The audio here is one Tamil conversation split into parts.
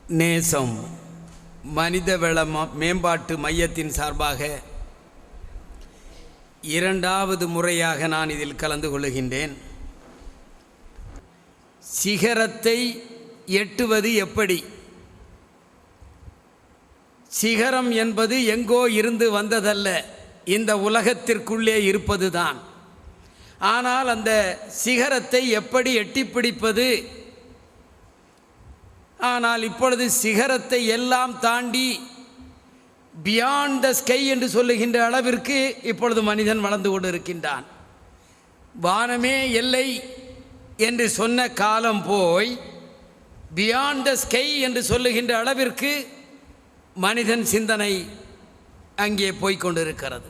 நேசம் மனிதவள மேம்பாட்டு மையத்தின் சார்பாக இரண்டாவது முறையாக நான் இதில் கலந்து கொள்கின்றேன். சிகரத்தை எட்டுவது எப்படி? சிகரம் என்பது எங்கோ இருந்து வந்ததல்ல, இந்த உலகத்திற்குள்ளே இருப்பதுதான். ஆனால் அந்த சிகரத்தை எப்படி எட்டி பிடிப்பது? ஆனால் இப்பொழுது சிகரத்தை எல்லாம் தாண்டி பியாண்ட் த ஸ்கை என்று சொல்லுகின்ற அளவிற்கு இப்பொழுது மனிதன் வளர்ந்து கொண்டு இருக்கின்றான். வானமே எல்லை என்று சொன்ன காலம் போய் பியாண்ட் த ஸ்கை என்று சொல்லுகின்ற அளவிற்கு மனிதன் சிந்தனை அங்கே போய்கொண்டிருக்கிறது.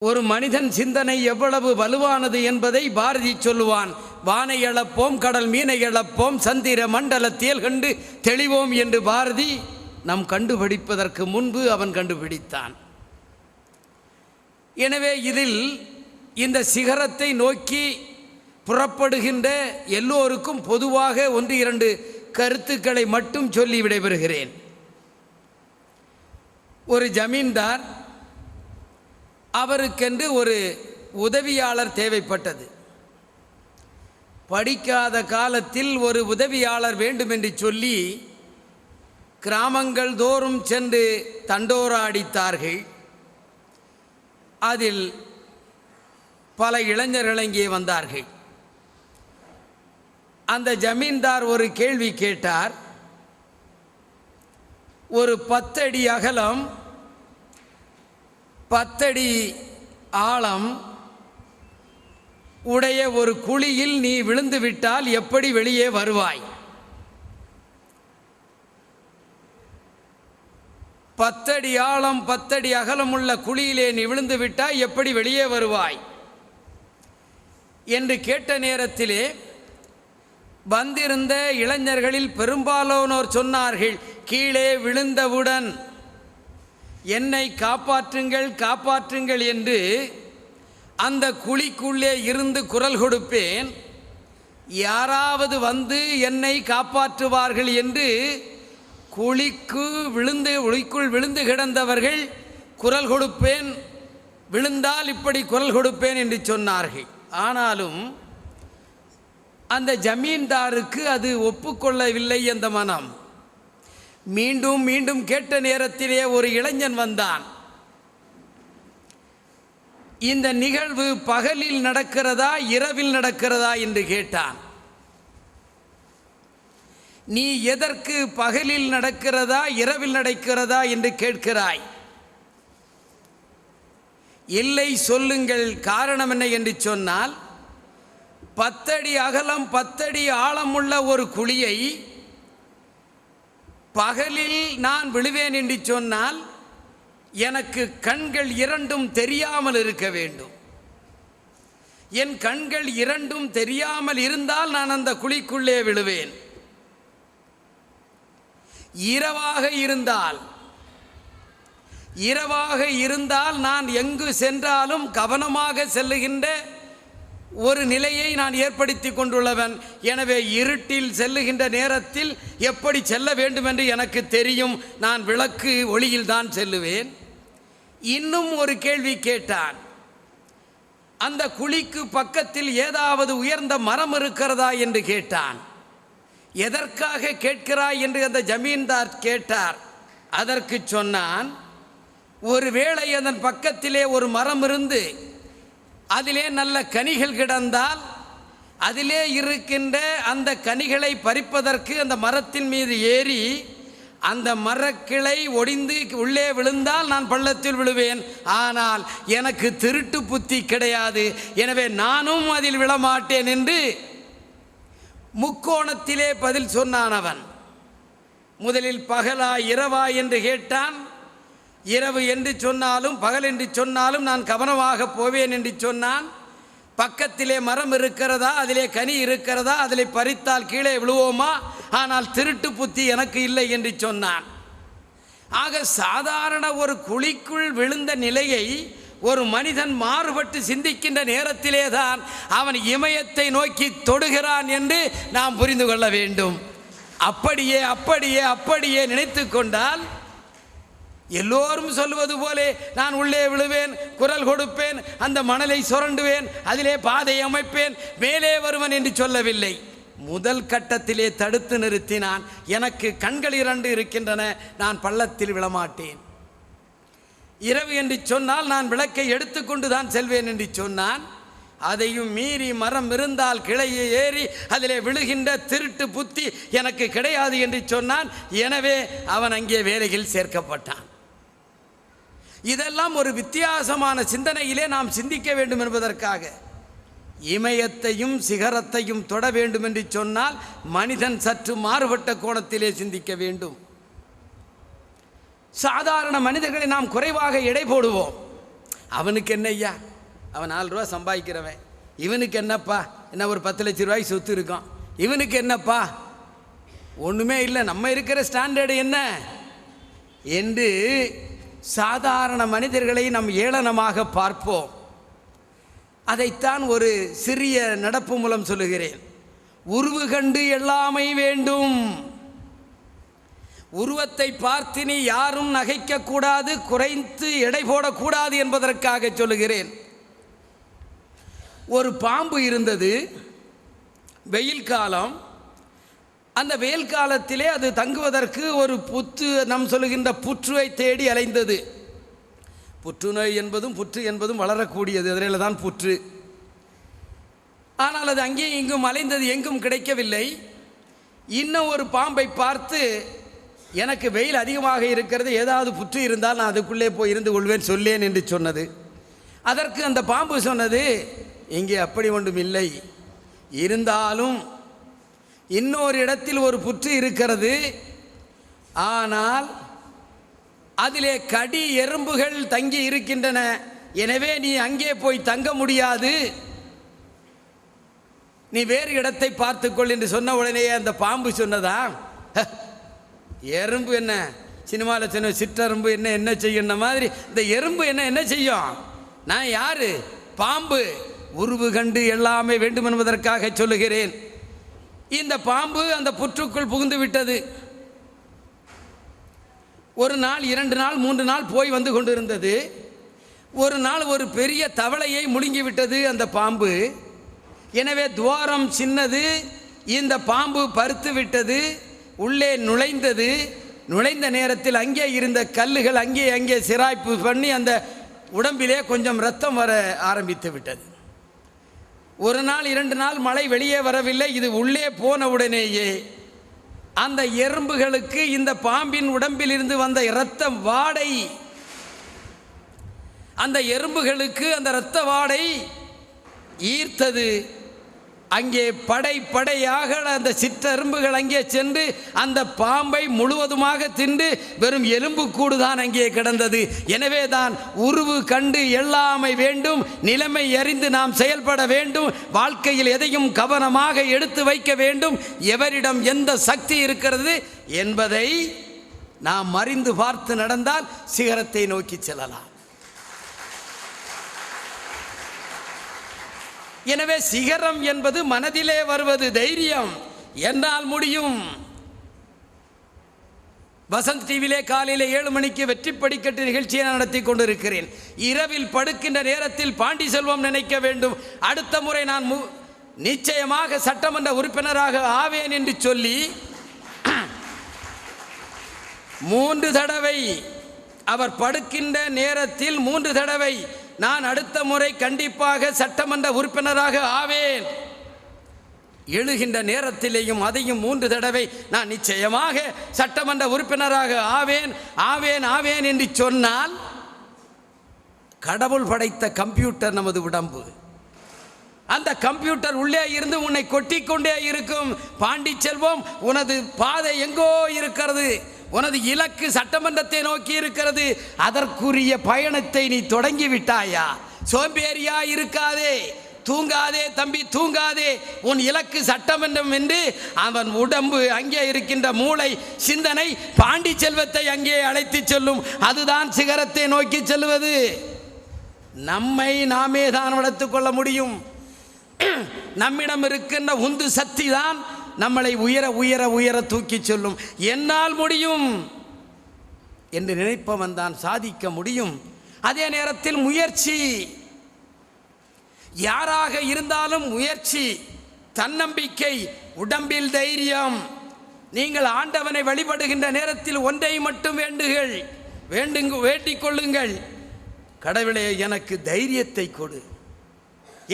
ஒரு மனிதன் சிந்தனை எவ்வளவு வலுவானது என்பதை பாரதி சொல்லுவான். வானை எழப்போம், கடல் மீனை எழப்போம், சந்திர மண்டலத்தியல் கண்டு தெளிவோம் என்று பாரதி நம் கண்டுபிடிப்பதற்கு முன்பு அவன் கண்டுபிடித்தான். எனவே இதில் இந்த சிகரத்தை நோக்கி புறப்படுகின்ற எல்லோருக்கும் பொதுவாக 1-2 கருத்துக்களை மட்டும் சொல்லி விடைபெறுகிறேன். ஒரு ஜமீன்தார், அவருக்கென்று ஒரு உதவியாளர் தேவைப்பட்டது. படிக்காத காலத்தில் ஒரு உதவியாளர் வேண்டும் என்று சொல்லி கிராமங்கள் தோறும் சென்று தண்டோராடித்தார்கள். அதில் பல இளைஞர்கள் இங்கே வந்தார்கள். அந்த ஜமீன்தார் ஒரு கேள்வி கேட்டார். ஒரு 10 அடி அகலம் 10 அடி ஆழம் உடைய ஒரு குழியில் நீ விழுந்து விட்டால் எப்படி வெளியே வருவாய்? 10 அடி ஆழம் 10 அடி அகலம் உள்ள குழியிலே நீ விழுந்து விட்டால் எப்படி வெளியே வருவாய் என்று கேட்ட நேரத்திலே வந்திருந்த இளைஞர்களில் பெரும்பாலானோர் சொன்னார்கள், கீழே விழுந்தவுடன் என்னை காப்பாற்றுங்கள் காப்பாற்றுங்கள் என்று அந்த குழிக்குள்ளே இருந்து குரல் கொடுப்பேன். யாராவது வந்து என்னை காப்பாற்றுவார்கள் என்று குழிக்குள் விழுந்து கிடந்தவர்கள் குரல் கொடுப்பேன், விழுந்தால் இப்படி குரல் கொடுப்பேன் என்று சொன்னார்கள். ஆனாலும் அந்த ஜமீன்தாருக்கு அது ஒப்புக்கொள்ளவில்லை. அந்த மனம் மீண்டும் மீண்டும் கேட்ட நேரத்திலே ஒரு இளைஞன் வந்தான். இந்த நிகழ்வு பகலில் நடக்கிறதா இரவில் நடக்கிறதா என்று கேட்டான். நீ எதற்கு பகலில் நடக்கிறதா இரவில் நடக்கிறதா என்று கேட்கிறாய்? இல்லை, சொல்லுங்கள், காரணம் என்ன என்று சொன்னால், 10 அடி அகலம் 10 அடி ஆழமுள்ள ஒரு குழியை பகலில் நான் விழுவேன் என்று சொன்னால் எனக்கு கண்கள் இரண்டும் தெரியாமல் இருக்க வேண்டும். என் கண்கள் இரண்டும் தெரியாமல் இருந்தால் நான் அந்த குழிக்குள்ளே விழுவேன். இரவாக இருந்தால் நான் எங்கு சென்றாலும் கவனமாக செல்லுகின்ற ஒரு நிலையை நான் ஏற்படுத்தி கொண்டுள்ளவன். எனவே இருட்டில் செல்லுகின்ற நேரத்தில் எப்படி செல்ல வேண்டும் என்று எனக்கு தெரியும். நான் விளக்கு ஒளியில் தான் செல்லுவேன். இன்னும் ஒரு கேள்வி கேட்டான். அந்த குழிக்கு பக்கத்தில் ஏதாவது உயர்ந்த மரம் இருக்கிறதா என்று கேட்டான். எதற்காக கேட்கிறாய் என்று அந்த ஜமீன்தார் கேட்டார். அதற்கு சொன்னான், ஒருவேளை அதன் பக்கத்திலே ஒரு மரம் இருந்து அதிலே நல்ல கனிகள் கிடந்தால் அதிலே இருக்கின்ற அந்த கனிகளை பறிப்பதற்கு அந்த மரத்தின் மீது ஏறி அந்த மரக்கிளை ஒடிந்து உள்ளே விழுந்தால் நான் பள்ளத்தில் விழுவேன். ஆனால் எனக்கு திருட்டு புத்தி கிடையாது, எனவே நானும் அதில் விழமாட்டேன் என்று முக்கோணத்திலே பதில் சொன்னான். அவன் முதலில் பகலா இரவா என்று கேட்டான். இரவு என்று சொன்னாலும் பகல் என்று சொன்னாலும் நான் கவனமாக போவேன் என்று சொன்னான். பக்கத்திலே மரம் இருக்கிறதா, அதிலே கனி இருக்கிறதா, அதிலே பறித்தால் கீழே விழுவோமா, ஆனால் திருட்டு புத்தி எனக்கு இல்லை என்று சொன்னான். ஆக சாதாரண ஒரு குழிக்குள் விழுந்த நிலையை ஒரு மனிதன் மாறுபட்டு சிந்திக்கின்ற நேரத்திலே தான் அவன் இமயத்தை நோக்கி தொடுகிறான் என்று நாம் புரிந்து கொள்ள வேண்டும். அப்படியே அப்படியே அப்படியே நினைத்து கொண்டால் எல்லோரும் சொல்வது போலே நான் உள்ளே விழுவேன், குரல் கொடுப்பேன், அந்த மணலை சுரண்டுவேன், அதிலே பாதை அமைப்பேன், மேலே வருவன் என்று சொல்லவில்லை. முதல் கட்டத்திலே தடுத்து நிறுத்தினான். எனக்கு கண்கள் 2 இருக்கின்றன, நான் பள்ளத்தில் விழமாட்டேன். இரவு என்று சொன்னால் நான் விளக்கை எடுத்துக்கொண்டு தான் செல்வேன் என்று சொன்னான். அதையும் மீறி மரம் இருந்தால் கிளையை ஏறி அதிலே விழுகின்ற திருட்டு புத்தி எனக்கு கிடையாது என்று சொன்னான். எனவே அவன் அங்கே வேலையில் சேர்க்கப்பட்டான். இதெல்லாம் ஒரு வித்தியாசமான சிந்தனையிலே நாம் சிந்திக்க வேண்டும் என்பதற்காக. இமயத்தையும் சிகரத்தையும் தொட வேண்டும் என்று சொன்னால் மனிதன் சற்று மாறுபட்ட கோணத்திலே சிந்திக்க வேண்டும். சாதாரண மனிதர்களை நாம் குறைவாக எடை போடுவோம். அவனுக்கு என்னய்யா, அவன் 4 ரூபா சம்பாதிக்கிறவன், இவனுக்கு என்னப்பா, என்ன ஒரு 10 லட்சம் ரூபாய்க்கு சொத்து இருக்கான், இவனுக்கு என்னப்பா, ஒன்றுமே இல்லை, நம்ம இருக்கிற ஸ்டாண்டர்டு என்ன என்று சாதாரண மனிதர்களை நாம் ஏளனமாக பார்ப்போம். அதைத்தான் ஒரு சிறிய நடப்பு மூலம் சொல்லுகிறேன். உருவு கண்டு எல்லாமை வேண்டும். உருவத்தை பார்த்து நீ யாரும் நகைக்கக்கூடாது, குறைத்து எடை போடக்கூடாது என்பதற்காக சொல்லுகிறேன். ஒரு பாம்பு இருந்தது, வெயில் காலம். அந்த வெயில் காலத்திலே அது தங்குவதற்கு ஒரு நாம் சொல்லுகின்ற புற்றுவை தேடி அலைந்தது. புற்றுநோய் என்பதும் புற்று என்பதும் வளரக்கூடியது, அதில் தான் புற்று. ஆனால் அது அங்கேயும் இங்கும் அலைந்தது, எங்கும் கிடைக்கவில்லை. இன்னும் ஒரு பாம்பை பார்த்து, எனக்கு வெயில் அதிகமாக இருக்கிறது, ஏதாவது புற்று இருந்தால் நான் அதுக்குள்ளே போய் இருந்து கொள்வேன் சொல்லேன் என்று சொன்னது. அதற்கு அந்த பாம்பு சொன்னது, இங்கே அப்படி ஒன்றும் இல்லை, இருந்தாலும் இன்னொரு இடத்தில் ஒரு புற்று இருக்கிறது, ஆனால் அதிலே கடி எறும்புகள் தங்கி இருக்கின்றன, எனவே நீ அங்கே போய் தங்க முடியாது, நீ வேறு இடத்தை பார்த்துக்கொள் என்று சொன்ன உடனே அந்த பாம்பு சொன்னதா, எறும்பு என்ன சினிமாவில் சொன்ன சிற்றெறும்பு என்ன செய்யுன்ற மாதிரி இந்த எறும்பு என்ன செய்யும், நான் யாரு, பாம்பு. உருவு கண்டு எல்லாமே வேண்டும் என்பதற்காக சொல்லுகிறேன். இந்த பாம்பு அந்த புற்றுக்குள் புகுந்து விட்டது. ஒரு நாள் 2 நாள் 3 நாள் போய் வந்து கொண்டிருந்தது. ஒரு நாள் ஒரு பெரிய தவளையை முழுங்கிவிட்டது அந்த பாம்பு. எனவே துவாரம் சின்னது, இந்த பாம்பு பருத்து விட்டது, உள்ளே நுழைந்தது. நுழைந்த நேரத்தில் அங்கே இருந்த கல்லுகள் அங்கே சிராய்ப்பு பண்ணி அந்த உடம்பிலே கொஞ்சம் இரத்தம் வர ஆரம்பித்து விட்டது. ஒரு நாள் 2 நாள் மழை வெளியே வரவில்லை. இது உள்ளே போன உடனேயே அந்த எறும்புகளுக்கு இந்த பாம்பின் உடம்பில் இருந்து வந்த இரத்த வாடை, அந்த எறும்புகளுக்கு அந்த இரத்த வாடை ஈர்த்தது. அங்கே படையாக அந்த சிற்றெறும்புகள் அங்கே சென்று அந்த பாம்பை முழுவதுமாக தின்று வெறும் எலும்பு கூடுதான் அங்கே கிடந்தது. எனவே தான் உருவு கண்டு எல்லாமை வேண்டும், நிலைமை அறிந்து நாம் செயல்பட வேண்டும், வாழ்க்கையில் எதையும் கவனமாக எடுத்து வைக்க வேண்டும், எவரிடம் எந்த சக்தி இருக்கிறது என்பதை நாம் அறிந்து பார்த்து நடந்தால் சிகரத்தை நோக்கி செல்லலாம். எனவே சிகரம் என்பது மனதிலே வருவது, தைரியம், என்னால் முடியும். வசந்த் டிவிலே காலையில் 7 மணிக்கு வெற்றி படிக்கட்டு நிகழ்ச்சியை நடத்தி கொண்டிருக்கிறேன். இரவில் படுக்கின்ற நேரத்தில் பாண்டி செல்வம் நினைக்க வேண்டும், அடுத்த முறை நான் நிச்சயமாக சட்டமன்ற உறுப்பினராக ஆவேன் என்று சொல்லி 3 தடவை அவர் படுக்கின்ற நேரத்தில் 3 தடவை நான் அடுத்த முறை கண்டிப்பாக சட்டமன்ற உறுப்பினராக ஆவேன், எழுகின்ற நேரத்திலேயும் அதையும் 3 தடவை நான் நிச்சயமாக சட்டமன்ற உறுப்பினராக ஆவேன் என்று சொன்னால், கடவுள் படைத்த கம்ப்யூட்டர் நமது உடம்பு, அந்த கம்ப்யூட்டர் உள்ளே இருந்து உன்னை கொட்டிக்கொண்டே இருக்கும். பாண்டி செல்வம், உனது பாதை எங்கோ இருக்கிறது, உனது இலக்கு சட்டமன்றத்தை நோக்கி இருக்கிறது, அதற்குரிய பயணத்தை நீ தொடங்கி விட்டாயா? சோம்பேறியா இருக்காதே, தூங்காதே தம்பி, தூங்காதே, உன் இலக்கு சட்டமன்றம் என்று அவன் உடம்பு, அங்கே இருக்கின்ற மூளை சிந்தனை பாண்டி செல்வத்தை அங்கே அழைத்து செல்லும். அதுதான் சிகரத்தை நோக்கி செல்வது. நம்மை நாமே தான் வளர்த்து கொள்ள முடியும். நம்மிடம் இருக்கின்ற உந்து சக்தி தான் நம்மளை உயர உயர உயர தூக்கி சொல்லும். என்னால் முடியும் என்று நினைப்பவன் தான் சாதிக்க முடியும். அதே நேரத்தில் முயற்சி, யாராக இருந்தாலும் முயற்சி, தன்னம்பிக்கை, உடம்பில் தைரியம். நீங்கள் ஆண்டவனை வழிபடுகின்ற நேரத்தில் ஒன்றை மட்டும் வேண்டிக் கொள்ளுங்கள், கடவுளே எனக்கு தைரியத்தை கொடு,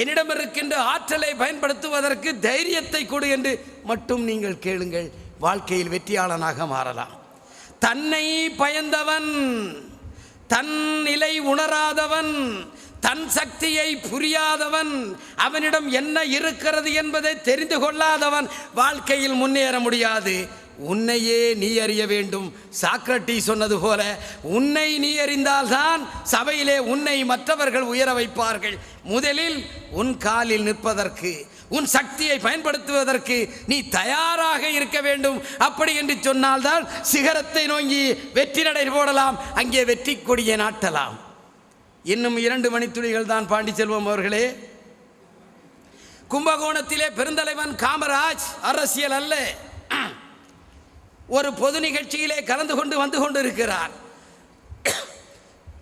என்னிடம் இருக்கின்ற ஆற்றலை பயன்படுத்துவதற்கு தைரியத்தை கொடு என்று மட்டும் நீங்கள் கேளுங்கள். வாழ்க்கையில் வெற்றியாளனாக மாறலாம். தன்னை பயந்தவன், தன் நிலை உணராதவன், தன் சக்தியை புரியாதவன், அவனிடம் என்ன இருக்கிறது என்பதை தெரிந்து கொள்ளாதவன் வாழ்க்கையில் முன்னேற முடியாது. உன்னையே நீ அறிய வேண்டும். சாக்ரட்டிஸ் சொன்னது போல, உன்னை நீ அறிந்தால்தான் சபையிலே உன்னை மற்றவர்கள் உயர வைப்பார்கள். முதலில் உன் காலில் நிற்பதற்கு, உன் சக்தியை பயன்படுத்துவதற்கு நீ தயாராக இருக்க வேண்டும். அப்படி என்று சொன்னால்தான் சிகரத்தை நோக்கி வெற்றி நடை போடலாம், அங்கே வெற்றி கொடியை நாட்டலாம். இன்னும் 2 மணித்துளிகள் தான் பாண்டிச்செல்வம் அவர்களே. கும்பகோணத்திலே பெருந்தலைவன் காமராஜ் அரசியல் அல்ல, ஒரு பொது நிகழ்ச்சியிலே கலந்து கொண்டு வந்து கொண்டிருக்கிறார்.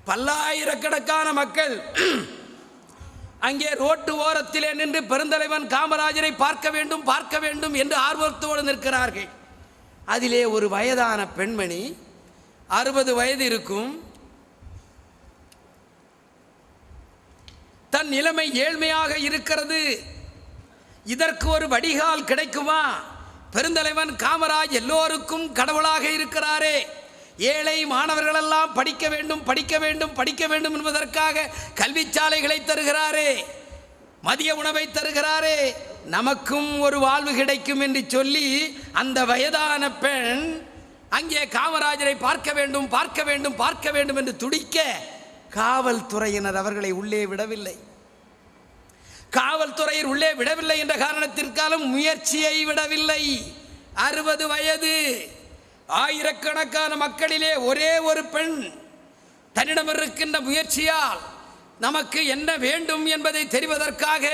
பல்லாயிரக்கணக்கான மக்கள் அங்கே ரோட்டு ஓரத்திலே நின்று பெருந்தலைவன் காமராஜரை பார்க்க வேண்டும் என்று ஆர்வத்தோடு நிற்கிறார்கள். அதிலே ஒரு வயதான பெண்மணி, 60 வயது இருக்கும், தன் நிலைமை ஏழ்மையாக இருக்கிறது, இதற்கு ஒரு வடிகால் கிடைக்குமா? பெருந்தலைவன் காமராஜ் எல்லோருக்கும் கடவுளாக இருக்கிறாரே, ஏழை மாணவர்களெல்லாம் படிக்க வேண்டும் என்பதற்காக கல்வி சாலைகளை தருகிறாரே, மதிய உணவை தருகிறாரே, நமக்கும் ஒரு வாழ்வு கிடைக்கும் என்று சொல்லி அந்த வயதான பெண் அங்கே காமராஜரை பார்க்க வேண்டும் என்று துடிக்க காவல்துறையினர் அவர்களை உள்ளே விடவில்லை. காவல்துறையில் உள்ளே விடவில்லை என்ற காரணத்திற்காலும் முயற்சியை விடவில்லை. 60 வயது, ஆயிரக்கணக்கான மக்களிலே ஒரே ஒரு பெண் தன்னிடம் இருக்கின்ற முயற்சியால் நமக்கு என்ன வேண்டும் என்பதை தெரிவதற்காக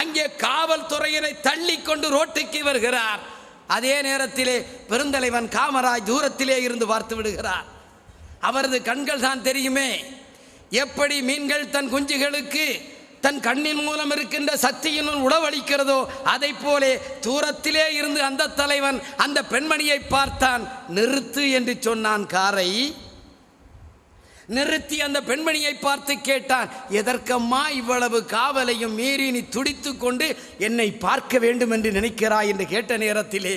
அங்கே காவல்துறையினை தள்ளி கொண்டு ரோட்டுக்கு வருகிறார். அதே நேரத்திலே பெருந்தலைவன் காமராஜ் தூரத்திலே இருந்து பார்த்து விடுகிறார். அவரது கண்கள் தான் தெரியுமே, எப்படி மீன்கள் தன் குஞ்சுகளுக்கு தன் கண்ணின் மூலம் இருக்கின்ற சக்தியினுள் உணவளிக்கிறதோ அதை போலே தூரத்திலே இருந்து அந்த தலைவன் அந்த பெண்மணியை பார்த்தான். நிறுத்து என்று சொன்னான் காரை. நிறுத்தி அந்த பெண்மணியை பார்த்து கேட்டான், எதற்கம்மா இவ்வளவு காவலையும் மீறி நீ துடித்து கொண்டு என்னை பார்க்க வேண்டும் என்று நினைக்கிறாய் என்று கேட்ட நேரத்திலே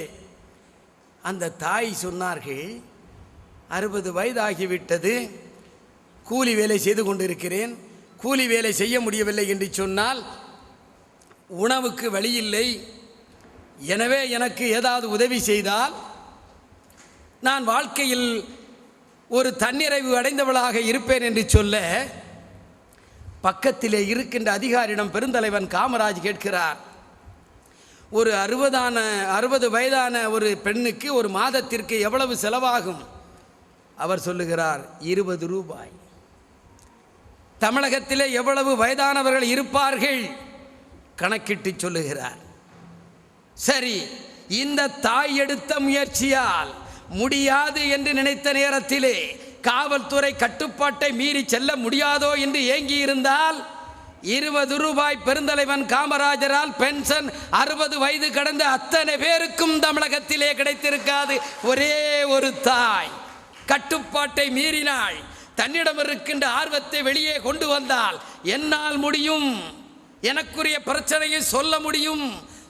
அந்த தாய் சொன்னார்கள், 60 வயதாகிவிட்டது, கூலி வேலை செய்து கொண்டிருக்கிறேன், கூலி வேலை செய்ய முடியவில்லை என்று சொன்னால் உணவுக்கு வழியில்லை, எனவே எனக்கு ஏதாவது உதவி செய்தால் நான் வாழ்க்கையில் ஒரு தன்னிறைவு அடைந்தவளாக இருப்பேன் என்று சொல்ல, பக்கத்திலே இருக்கின்ற அதிகாரியிடம் பெருந்தலைவன் காமராஜ் கேட்கிறார், ஒரு 60 வயதான ஒரு பெண்ணுக்கு ஒரு மாதத்திற்கு எவ்வளவு செலவாகும்? அவர் சொல்லுகிறார், 20 ரூபாய். தமிழகத்திலே எவ்வளவு வயதானவர்கள் இருப்பார்கள் கணக்கிட்டு சொல்லுகிறார். சரி, இந்த தாய் எடுத்த முயற்சியால் முடியாது என்று நினைத்த நேரத்திலே காவல்துறை கட்டுப்பாட்டை மீறி செல்ல முடியாதோ என்று ஏங்கி இருந்தால் 20 ரூபாய் பெருந்தலைவன் காமராஜரால் பென்ஷன் 60 வயது கடந்த அத்தனை பேருக்கும் தமிழகத்திலே கிடைத்திருக்காது. ஒரே ஒரு தாய் கட்டுப்பாட்டை மீறினாள், தன்னிடம் இருக்கின்ற ஆர்வத்தை வெளியே கொண்டு வந்தால் என்னால் முடியும், எனக்குரிய பிரச்சனையை சொல்ல முடியும்,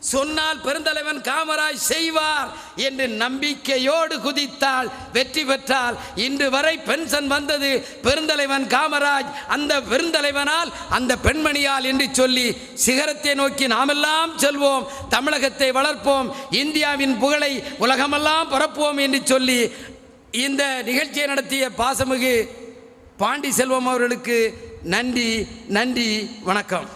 சொன்னால் பெருந்தலைவன் காமராஜ் செய்வார் என்று நம்பிக்கையோடு குதித்தால் வெற்றி பெற்றால். இன்று வரை பென்ஷன் வந்தது பெருந்தலைவன் காமராஜ், அந்த பெருந்தலைவனால் அந்த பெண்மணியால் என்று சொல்லி சிகரத்தை நோக்கி நாமெல்லாம் செல்வோம், தமிழகத்தை வளர்ப்போம், இந்தியாவின் புகழை உலகமெல்லாம் பரப்புவோம் என்று சொல்லி இந்த நிகழ்ச்சியை நடத்திய பாசமிகு பாண்டிச்செல்வம் அவர்களுக்கு நன்றி, வணக்கம்.